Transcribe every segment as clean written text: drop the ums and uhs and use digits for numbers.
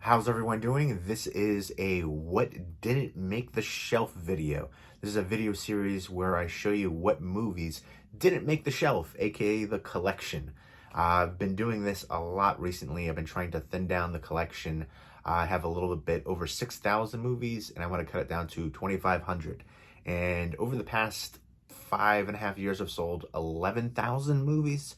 How's everyone doing? This is a what didn't make the shelf video. This is a video series where I show you what movies didn't make the shelf, aka the collection. I've been doing this a lot recently. I've been trying to thin down the collection. I have a little bit over 6,000 movies and I want to cut it down to 2,500. And over the past 5.5 years, I've sold 11,000 movies.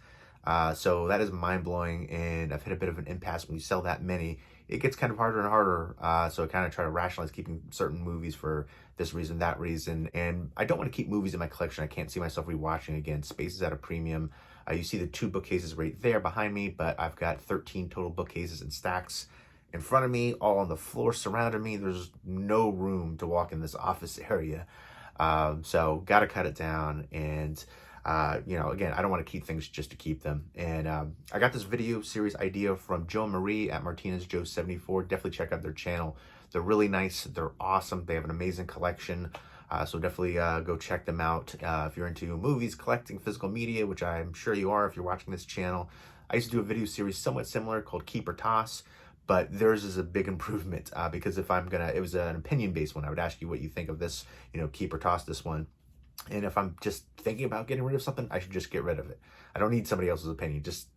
So that is mind-blowing, and I've hit a bit of an impasse. When you sell that many, it gets kind of harder and harder. So I kind of try to rationalize keeping certain movies for this reason, that reason. And I don't want to keep movies in my collection I can't see myself rewatching again. Space is at a premium. You see the 2 bookcases right there behind me, but I've got 13 total bookcases and stacks in front of me, all on the floor surrounding me. There's no room to walk in this office area. So got to cut it down. And again, I don't want to keep things just to keep them. And I got this video series idea from Joe and Marie at Martinez Joe 74. Definitely check out their channel. They're really nice. They're awesome. They have an amazing collection. So definitely go check them out if you're into movies, collecting physical media, which I'm sure you are if you're watching this channel. I used to do a video series somewhat similar called Keep or Toss, but theirs is a big improvement because if I'm gonna, it was an opinion-based one. I would ask you what you think of this, keep or toss this one. And if I'm just thinking about getting rid of something, I should just get rid of it. I don't need somebody else's opinion. Just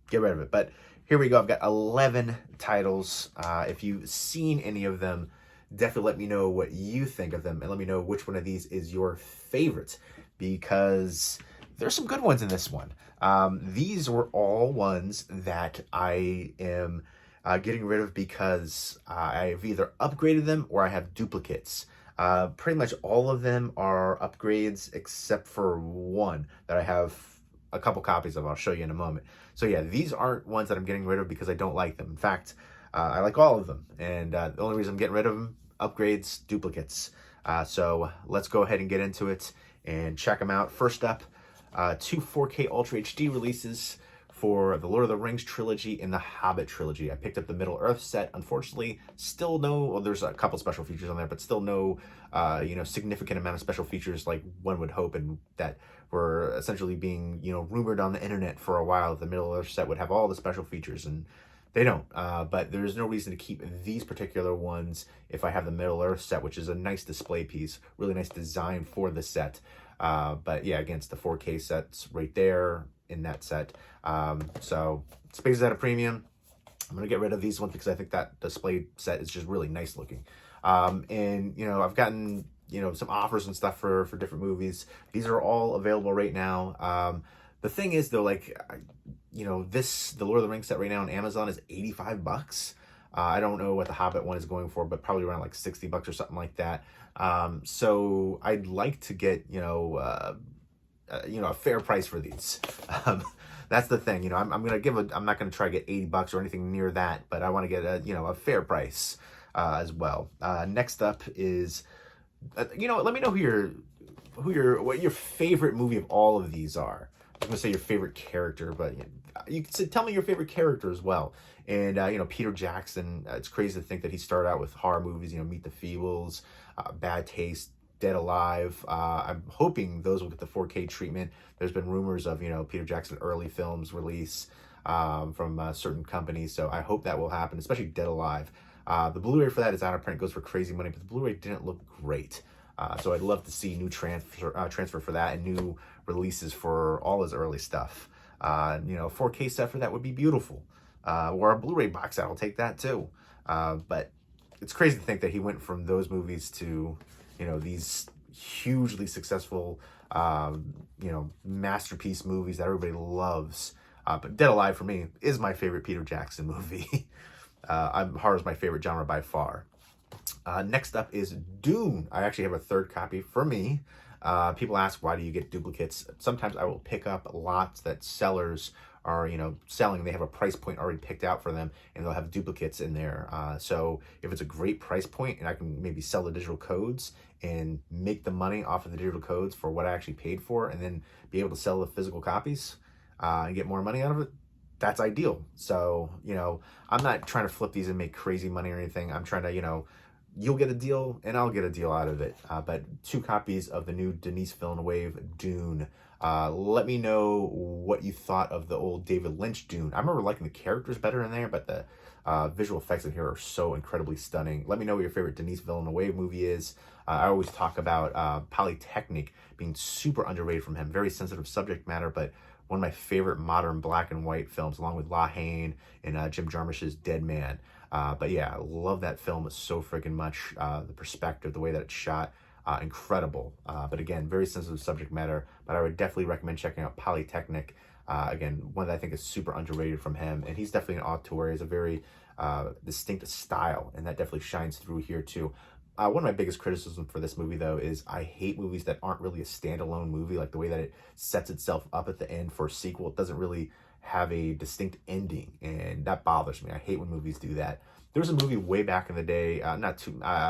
get rid of it. But here we go. I've got 11 titles. If you've seen any of them, definitely let me know what you think of them. And let me know which one of these is your favorite, because there's some good ones in this one. These were all ones that I am getting rid of because I've either upgraded them or I have duplicates. Pretty much all of them are upgrades except for one that I have a couple copies of. I'll show you in a moment. So yeah, these aren't ones that I'm getting rid of because I don't like them. In fact, I like all of them. And the only reason I'm getting rid of them, upgrades, duplicates. So let's go ahead and get into it and check them out. First up, 2 4K Ultra HD releases for the Lord of the Rings trilogy and the Hobbit trilogy. I picked up the Middle-earth set. Unfortunately, still well, there's a couple special features on there, but still no, significant amount of special features like one would hope, and that were essentially being, rumored on the internet for a while. The Middle-earth set would have all the special features, and they don't. But there's no reason to keep these particular ones if I have the Middle-earth set, which is a nice display piece, really nice design for the set. But yeah, against the 4K sets right there in that set. So Space is at a premium. I'm gonna get rid of these ones because I think that display set is just really nice looking. And I've gotten some offers and stuff for different movies. These are all available right now. The thing is though, like the Lord of the Rings set right now on Amazon is $85. I don't know what the Hobbit one is going for, but probably around like $60 or something like that. So I'd like to get a fair price for these. That's the thing. I'm not gonna try to get $80 or anything near that, but I want to get a fair price as well. Next up is let me know what your favorite movie of all of these are. I was gonna say your favorite character, but you can tell me your favorite character as well. And Peter Jackson, it's crazy to think that he started out with horror movies, Meet the Feebles, Bad Taste, Dead Alive. I'm hoping those will get the 4K treatment. There's been rumors of Peter Jackson early films release from certain companies, so I hope that will happen, especially Dead Alive. The Blu-ray for that is out of print, goes for crazy money, but the Blu-ray didn't look great. So I'd love to see new transfer for that and new releases for all his early stuff. 4K set for that would be beautiful. Or a Blu-ray box set, I'll take that too. But it's crazy to think that he went from those movies to these hugely successful masterpiece movies that everybody loves. But Dead Alive for me is my favorite Peter Jackson movie. Horror is my favorite genre by far. Next up is Dune. I actually have a third copy for me. People ask, why do you get duplicates? Sometimes I will pick up lots that sellers are selling. They have a price point already picked out for them, and they'll have duplicates in there. So if it's a great price point and I can maybe sell the digital codes and make the money off of the digital codes for what I actually paid for, and then be able to sell the physical copies and get more money out of it, that's ideal. So I'm not trying to flip these and make crazy money or anything. I'm trying to you'll get a deal and I'll get a deal out of it. But 2 copies of the new Denis Villeneuve Dune. Let me know what you thought of the old David Lynch Dune. I remember liking the characters better in there, but the Visual effects in here are so incredibly stunning. Let me know what your favorite Denis Villeneuve movie is. I always talk about Polytechnic being super underrated from him. Very sensitive subject matter, but one of my favorite modern black and white films, along with La Haine and Jim Jarmusch's Dead Man. But yeah, I love that film so freaking much. The perspective, the way that it's shot, incredible. But again, very sensitive subject matter, but I would definitely recommend checking out Polytechnic. Again, one that I think is super underrated from him, and he's definitely an auteur. He has a very distinct style, and that definitely shines through here too. One of my biggest criticisms for this movie, though, is I hate movies that aren't really a standalone movie, like the way that it sets itself up at the end for a sequel. It doesn't really have a distinct ending, and that bothers me. I hate when movies do that. There was a movie way back in the day,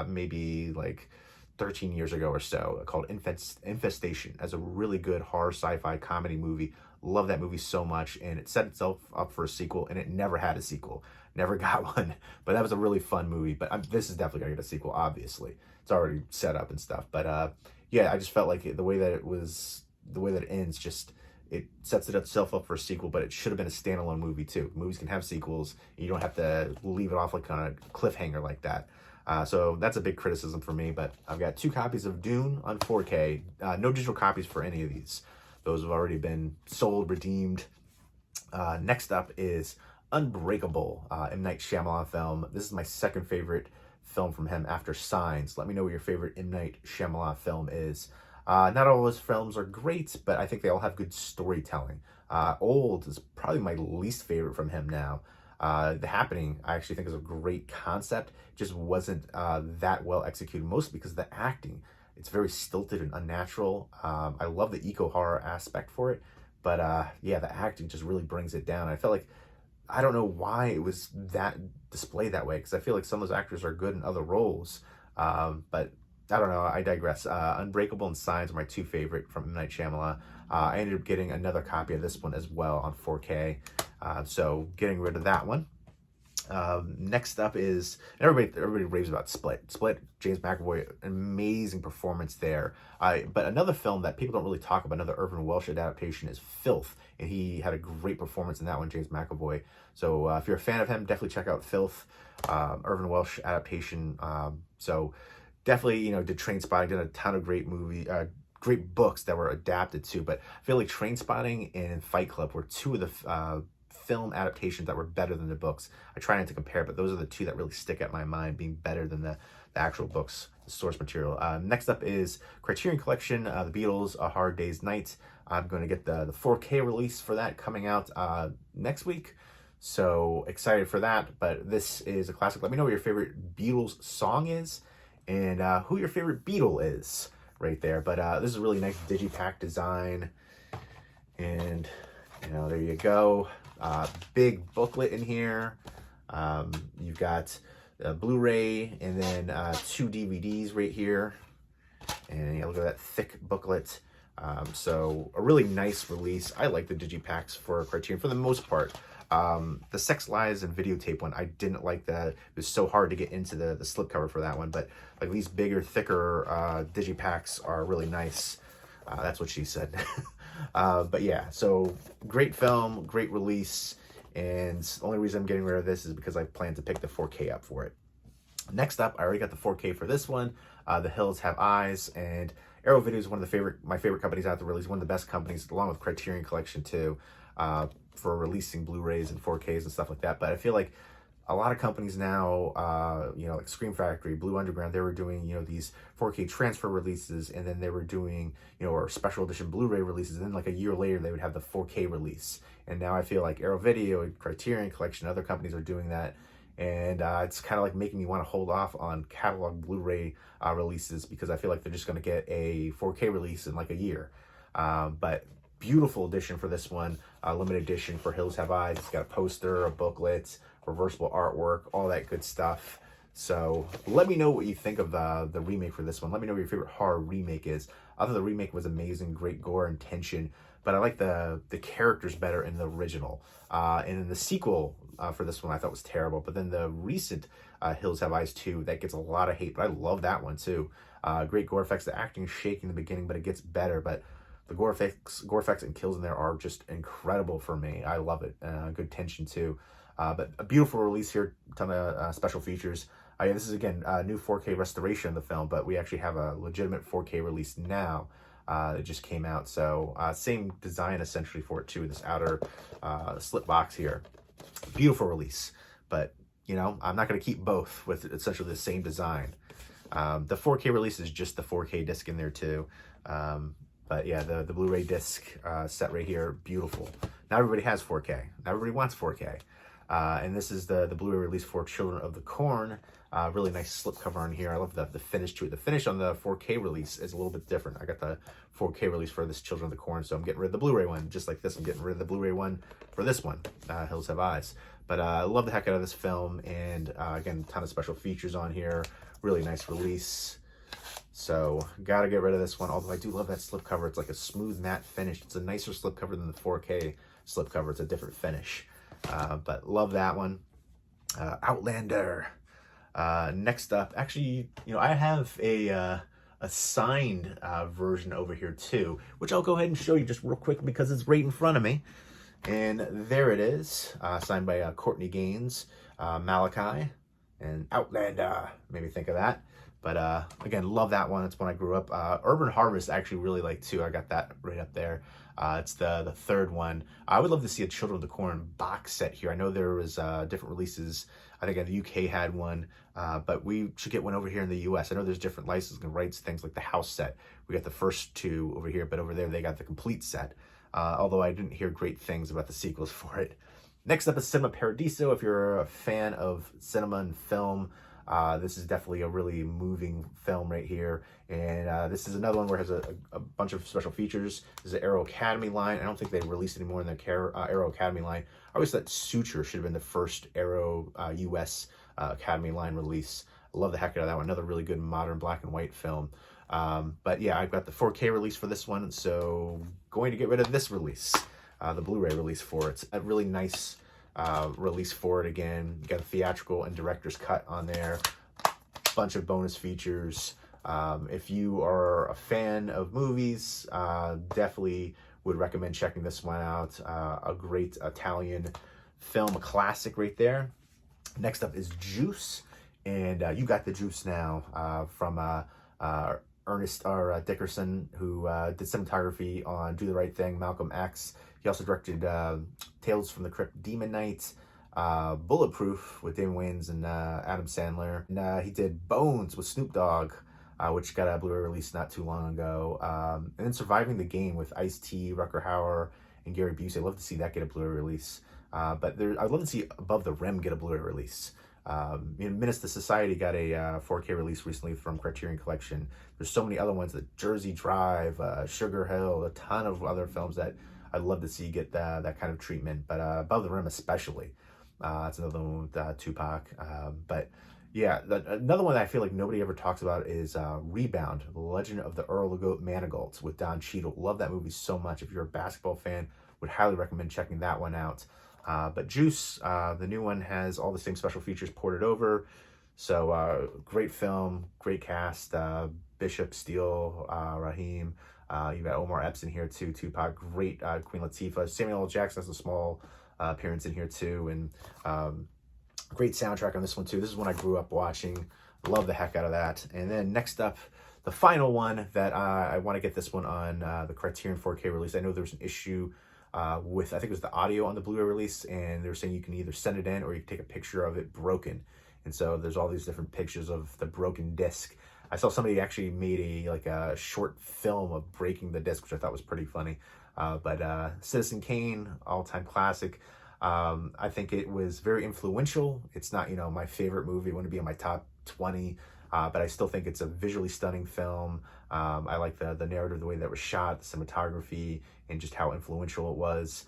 maybe like 13 years ago or so, called Infestation, as a really good horror sci-fi comedy movie. Love that movie so much, and it set itself up for a sequel, and it never had a sequel. Never got one, but that was a really fun movie. But this is definitely gonna get a sequel, obviously. It's already set up and stuff. But yeah, I just felt like the way that it ends, just it sets itself up for a sequel, but it should have been a standalone movie too. Movies can have sequels. You don't have to leave it off like on a cliffhanger like that. So that's a big criticism for me, but I've got 2 copies of Dune on 4K. No digital copies for any of these. Those have already been sold, redeemed. Next up is Unbreakable, M. Night Shyamalan film. This is my second favorite film from him after Signs. Let me know what your favorite M. Night Shyamalan film is. Not all his films are great, but I think they all have good storytelling. Old is probably my least favorite from him now. The Happening, I actually think, is a great concept. Just wasn't that well executed, mostly because of the acting. It's very stilted and unnatural. I love the eco-horror aspect for it, but yeah, the acting just really brings it down. I felt like, I don't know why it was that displayed that way, because I feel like some of those actors are good in other roles, but I don't know, I digress. Unbreakable and Signs are my 2 favorite from M. Night Shyamalan. I ended up getting another copy of this one as well on 4K, so getting rid of that one. Next up is, everybody raves about Split. James McAvoy, an amazing performance there. But another film that people don't really talk about, another Irvin Welsh adaptation, is Filth, and he had a great performance in that one, James McAvoy. So if you're a fan of him, definitely check out Filth, Irvin Welsh adaptation. So definitely, did Trainspotting, did a ton of great great books that were adapted to. But I feel like Trainspotting and Fight Club were 2 of the film adaptations that were better than the books. I try not to compare, but those are the 2 that really stick at my mind, being better than the actual books, the source material. Next up is Criterion Collection, The Beatles, A Hard Day's Night. I'm going to get the 4K release for that coming out next week. So excited for that, but this is a classic. Let me know what your favorite Beatles song is, and who your favorite Beatle is right there. But this is a really nice digipack design, and there you go. Big booklet in here. You've got a Blu-ray and then 2 DVDs right here. And look at that thick booklet. So a really nice release. I like the digipacks for Criterion for the most part. The Sex, Lies, and Videotape one, I didn't like that. It was so hard to get into the slipcover for that one. But like these bigger, thicker digipacks are really nice. That's what she said. But yeah, so great film, great release, and the only reason I'm getting rid of this is because I plan to pick the 4K up for it. Next up, I already got the 4K for this one. The Hills Have Eyes, and Arrow Video is one of my favorite companies out there. Really, one of the best companies, along with Criterion Collection too, for releasing Blu-rays and 4Ks and stuff like that. But I feel like a lot of companies now, like Scream Factory, Blue Underground, they were doing, these 4K transfer releases, and then they were doing, or special edition Blu-ray releases, and then like a year later, they would have the 4K release. And now I feel like Arrow Video, Criterion Collection, other companies are doing that. And it's kind of like making me want to hold off on catalog Blu-ray releases, because I feel like they're just going to get a 4K release in like a year. But beautiful edition for this one, limited edition for Hills Have Eyes. It's got a poster, a booklet, reversible artwork, all that good stuff. So let me know what you think of the remake for this one. Let me know what your favorite horror remake is. I thought the remake was amazing, great gore and tension, but I like the characters better in the original. And then the sequel for this one I thought was terrible, but then the recent Hills Have Eyes 2, that gets a lot of hate, but I love that one too. Great gore effects, the acting is shaky in the beginning, but it gets better. But the gore effects and kills in there are just incredible for me. I love it. Good tension too. But a beautiful release here, ton of special features. Yeah, this is again a new 4K restoration of the film, but we actually have a legitimate 4K release now. It just came out, so same design essentially for it too. This outer slip box here, beautiful release. But you know, I'm not going to keep both with essentially the same design. The 4K release is just the 4K disc in there too. But yeah, the Blu-ray disc set right here, beautiful. Not everybody has 4K. Not everybody wants 4K. And this is the Blu-ray release for Children of the Corn. Really nice slipcover on here. I love the finish to it. The finish on the 4K release is a little bit different. I got the 4K release for this Children of the Corn, so I'm getting rid of the Blu-ray one. Just like this, I'm getting rid of the Blu-ray one for this one, Hills Have Eyes. But I love the heck out of this film, and again, a ton of special features on here. Really nice release. So, gotta get rid of this one, although I do love that slipcover. It's like a smooth matte finish. It's a nicer slipcover than the 4K slipcover. It's a different finish. But love that one. Outlander. Next up, actually, you know, I have a signed version over here too, which I'll go ahead and show you just real quick because it's right in front of me. And there it is, signed by Courtney Gaines, Malachi, and Outlander. Made me think of that. But again, love that one. It's when I grew up. Urban Harvest I actually really like too. I got that right up there. It's the third one. I would love to see a Children of the Corn box set here. I know there was different releases. I think the UK had one, but we should get one over here in the US. I know there's different licensing rights, things like the house set. We got the first two over here, but over there they got the complete set. Although I didn't hear great things about the sequels for it. Next up is Cinema Paradiso. If you're a fan of cinema and film, this is definitely a really moving film right here. And this is another one where it has a bunch of special features. This is an Arrow Academy line. I don't think they released any more in the Arrow Academy line. I always thought Suture should have been the first Arrow US Academy line release. I love the heck out of that one. Another really good modern black and white film. But yeah, I've got the 4K release for this one, so going to get rid of this release, the Blu-ray release for it. A really nice release for it again. You got a theatrical and director's cut on there. Bunch of bonus features. If you are a fan of movies, definitely would recommend checking this one out. A great Italian film, a classic right there. Next up is Juice, and you got the Juice now from Ernest R. Dickerson, who did cinematography on Do the Right Thing, Malcolm X. He also directed Tales from the Crypt, Demon Knight, Bulletproof with Damon Wayans and Adam Sandler. And he did Bones with Snoop Dogg, which got a Blu-ray release not too long ago. And then Surviving the Game with Ice-T, Rutger Hauer, and Gary Busey. I'd love to see that get a Blu-ray release. But I'd love to see Above the Rim get a Blu-ray release. Menace to Society got a 4K release recently from Criterion Collection. There's so many other ones, the Jersey Drive, Sugar Hill, a ton of other films that I'd love to see get that kind of treatment. But Above the Rim especially. It's another one with Tupac. But yeah, another one that I feel like nobody ever talks about is Rebound, The Legend of the Earl of Goat Manigault with Don Cheadle. Love that movie so much. If you're a basketball fan, would highly recommend checking that one out. But Juice, the new one, has all the same special features ported over. So great film, great cast. Bishop, Steele, Raheem. You got Omar Epps in here too. Tupac, great. Queen Latifah. Samuel L. Jackson has a small appearance in here too. And great soundtrack on this one too. This is one I grew up watching. Love the heck out of that. And then next up, the final one that I want to get this one on the Criterion 4K release. I know there was an issue with, I think it was the audio on the Blu-ray release, and they were saying you can either send it in or you can take a picture of it broken. And so there's all these different pictures of the broken disc. I saw somebody actually made a short film of breaking the disc, which I thought was pretty funny. But Citizen Kane, all-time classic. I think it was very influential. It's not, my favorite movie. It wouldn't be in my top 20. But I still think it's a visually stunning film. I like the narrative, the way that it was shot, the cinematography, and just how influential it was.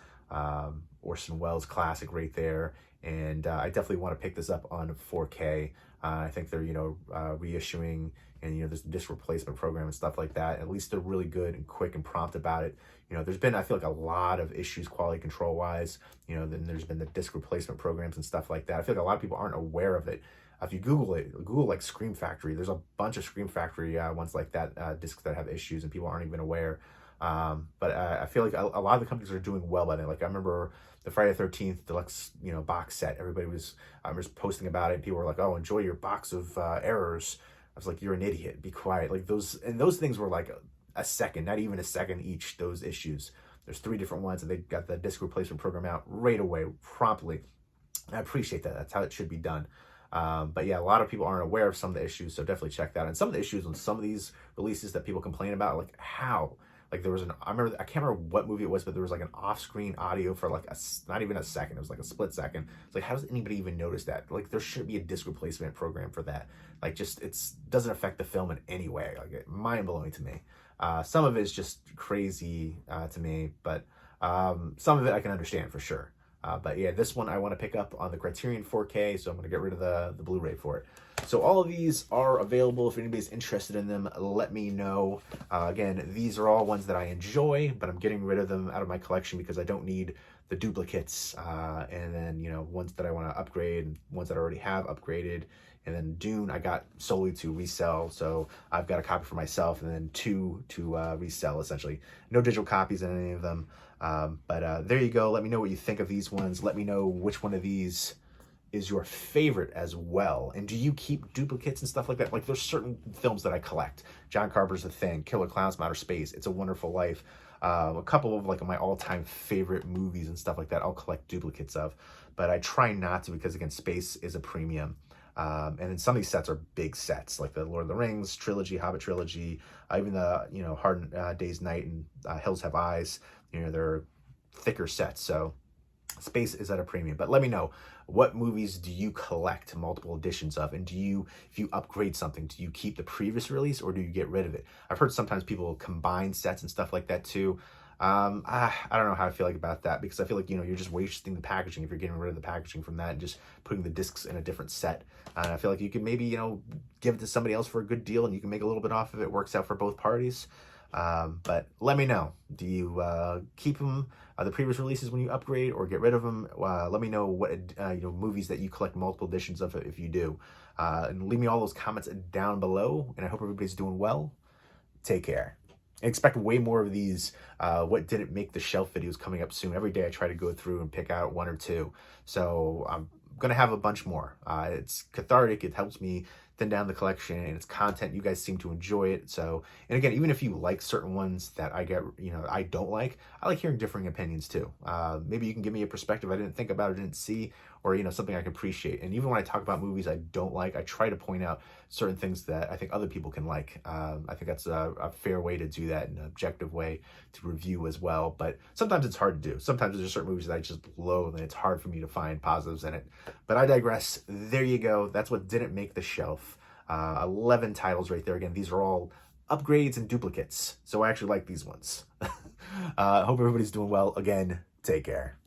Orson Welles classic right there. And I definitely want to pick this up on 4K. I think they're, reissuing, and, there's a disc replacement program and stuff like that. At least they're really good and quick and prompt about it. There's been, I feel like, a lot of issues quality control wise. Then there's been the disc replacement programs and stuff like that. I feel like a lot of people aren't aware of it. If you Google like Scream Factory, there's a bunch of Scream Factory ones like that, discs that have issues and people aren't even aware. But I feel like a lot of the companies are doing well by then. Like I remember the Friday the 13th deluxe, box set. Everybody was, I was posting about it. And people were like, "Oh, enjoy your box of errors." I was like, "You're an idiot. Be quiet." Like those things were like a second, not even a second each. Those issues. There's 3 different ones, and they got the disc replacement program out right away, promptly. I appreciate that. That's how it should be done. But yeah, a lot of people aren't aware of some of the issues, so definitely check that out. And some of the issues on some of these releases that people complain about, like how, like there was I can't remember what movie it was, but there was like an off-screen audio for like not even a second. It was like a split second. It's like, how does anybody even notice that? Like there should be a disc replacement program for that. Like just, doesn't affect the film in any way. Like mind blowing to me. Some of it is just crazy to me, but some of it I can understand for sure. But yeah, this one I want to pick up on the Criterion 4K, so I'm going to get rid of the Blu-ray for it. So all of these are available. If anybody's interested in them, let me know. Again, these are all ones that I enjoy, but I'm getting rid of them out of my collection because I don't need the duplicates. And then, ones that I want to upgrade, ones that I already have upgraded. And then Dune, I got solely to resell. So I've got a copy for myself and then 2 to resell, essentially. No digital copies in any of them. But there you go. Let me know what you think of these ones. Let me know which one of these is your favorite as well. And do you keep duplicates and stuff like that? Like there's certain films that I collect. John Carpenter's The Thing, Killer Clowns from Outer Space, It's a Wonderful Life. A couple of like my all-time favorite movies and stuff like that I'll collect duplicates of. But I try not to because, again, space is a premium. And then some of these sets are big sets, like the Lord of the Rings trilogy, Hobbit trilogy, even the Hard Day's Night and Hills Have Eyes. They're thicker sets, so space is at a premium. But let me know, what movies do you collect multiple editions of? And if you upgrade something, do you keep the previous release or do you get rid of it? I've heard sometimes people combine sets and stuff like that too. I don't know how I feel like about that, because I feel like, you're just wasting the packaging if you're getting rid of the packaging from that and just putting the discs in a different set. And I feel like you could maybe, give it to somebody else for a good deal and you can make a little bit off of it. Works out for both parties. But let me know, do you keep them, the previous releases when you upgrade, or get rid of them? Let me know what movies that you collect multiple editions of, if you do. And leave me all those comments down below, and I hope everybody's doing well. Take care. Expect way more of these what didn't make the shelf videos coming up soon. Every day I try to go through and pick out 1 or 2. So I'm going to have a bunch more. It's cathartic. It helps me thin down the collection, and it's content. You guys seem to enjoy it. So, and again, even if you like certain ones that I don't like, I like hearing differing opinions too. Maybe you can give me a perspective I didn't think about or didn't see, or something I can appreciate. And even when I talk about movies I don't like, I try to point out certain things that I think other people can like. I think that's a fair way to do that, an objective way to review as well. But sometimes it's hard to do. Sometimes there's certain movies that I just loathe, and it's hard for me to find positives in it. But I digress. There you go. That's what didn't make the shelf. 11 titles right there. Again, these are all upgrades and duplicates, so I actually like these ones. I hope everybody's doing well. Again, take care.